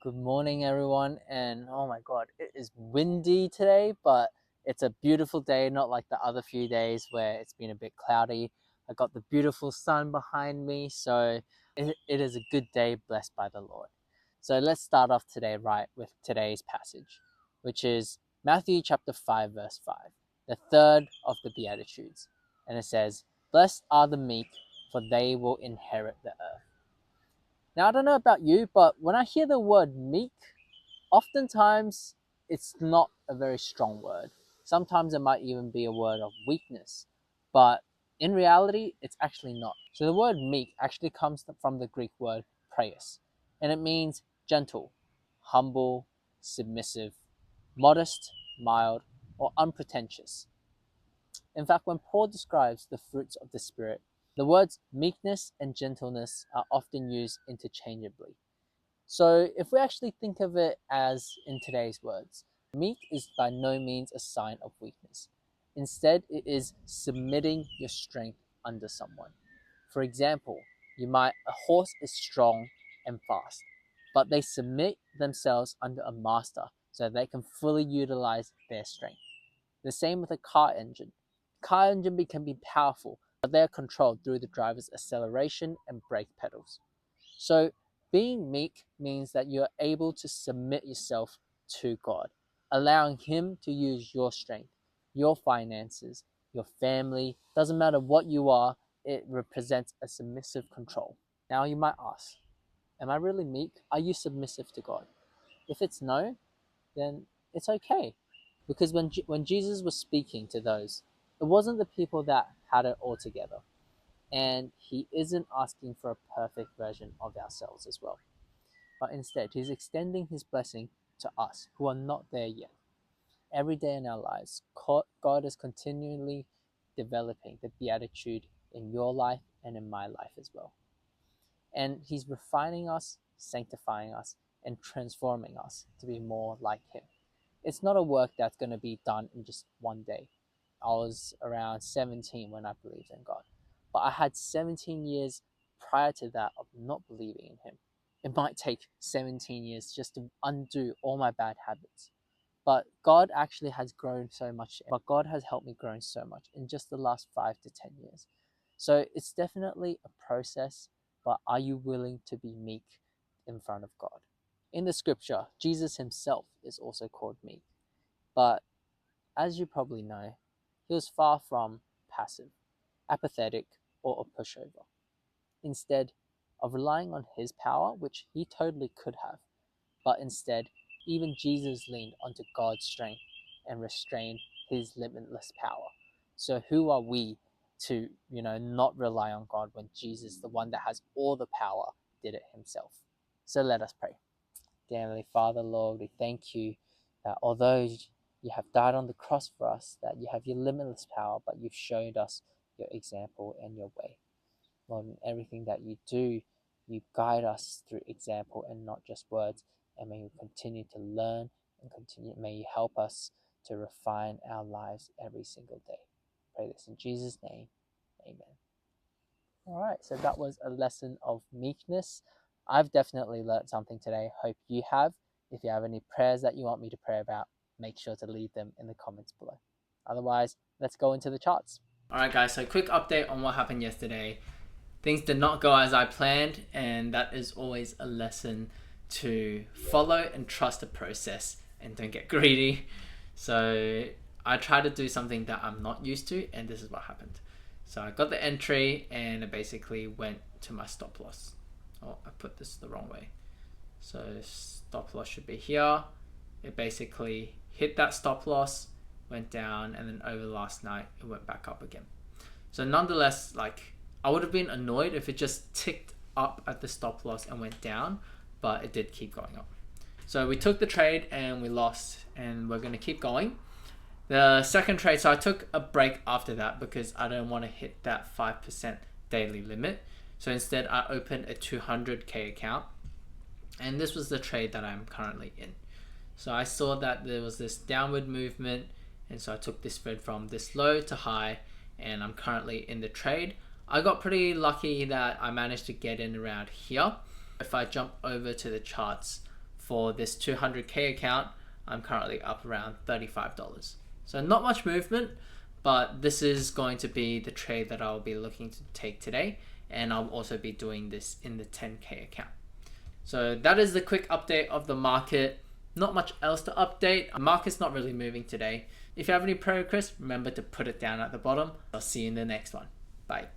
Good morning, everyone. And oh my god, it is windy today, but it's a beautiful day, not like the other few days where it's been a bit cloudy. I got the beautiful sun behind me, so it is a good day blessed by the Lord. So let's start off today right with today's passage, which is Matthew chapter 5, verse 5, the third of the Beatitudes. And it says, "Blessed are the meek, for they will inherit the earth." Now, I don't know about you, but when I hear the word meek, oftentimes it's not a very strong word. Sometimes it might even be a word of weakness, but in reality, it's actually not. So the word meek actually comes from the Greek word praeus, and it means gentle, humble, submissive, modest, mild, or unpretentious. In fact, when Paul describes the fruits of the Spirit, the words meekness and gentleness are often used interchangeably. So, if we actually think of it as in today's words, meek is by no means a sign of weakness. Instead, it is submitting your strength under someone. For example, a horse is strong and fast, but they submit themselves under a master so they can fully utilize their strength. The same with a car engine. Car engine can be powerful, but they are controlled through the driver's acceleration and brake pedals. So, being meek means that you're able to submit yourself to God, allowing Him to use your strength, your finances, your family. Doesn't matter what you are, it represents a submissive control. Now, you might ask, am I really meek? Are you submissive to God? If it's no, then it's okay. Because when Jesus was speaking to those, it wasn't the people that had it all together. And He isn't asking for a perfect version of ourselves as well, but instead He's extending His blessing to us who are not there yet. Every day in our lives, God is continually developing the beatitude in your life and in my life as well. And He's refining us, sanctifying us, and transforming us to be more like Him. It's not a work that's going to be done in just one day. I was around 17 when I believed in God, but I had 17 years prior to that of not believing in Him. It might take 17 years just to undo all my bad habits. But God actually has grown so much. But God has helped me grow so much in just the last 5 to 10 years. So it's definitely a process, but are you willing to be meek in front of God? In the scripture, Jesus himself is also called meek. But as you probably know, he was far from passive, apathetic, or a pushover. Instead of relying on his power, which he totally could have, but instead, even Jesus leaned onto God's strength and restrained his limitless power. So who are we to, not rely on God when Jesus, the one that has all the power, did it himself? So let us pray. Dear Heavenly Father, Lord, we thank you that although you have died on the cross for us, that you have your limitless power, but you've showed us your example and your way. Lord, in everything that you do, you guide us through example and not just words. And may we continue to learn and may you help us to refine our lives every single day. Pray this in Jesus' name. Amen. All right, so that was a lesson of meekness. I've definitely learned something today. Hope you have. If you have any prayers that you want me to pray about, make sure to leave them in the comments below. Otherwise, let's go into the charts. Alright guys, so quick update on what happened yesterday. Things did not go as I planned, and that is always a lesson to follow and trust the process and don't get greedy. So I tried to do something that I'm not used to, and this is what happened. So I got the entry and it basically went to my stop loss. Oh, I put this the wrong way. So stop loss should be here. It basically hit that stop loss, went down, and then over last night it went back up again. So nonetheless, I would have been annoyed if it just ticked up at the stop loss and went down, but it did keep going up. So we took the trade and we lost, and we're going to keep going. The second trade, so I took a break after that because I don't want to hit that 5% daily limit. So instead I opened a 200k account, and this was the trade that I'm currently in. So I saw that there was this downward movement, and so I took this spread from this low to high, and I'm currently in the trade. I got pretty lucky that I managed to get in around here. If I jump over to the charts for this 200k account, I'm currently up around $35. So not much movement, but this is going to be the trade that I'll be looking to take today, and I'll also be doing this in the 10k account. So that is the quick update of the market. Not much else to update. The market's not really moving today. If you have any prayer requests, remember to put it down at the bottom. I'll see you in the next one. Bye.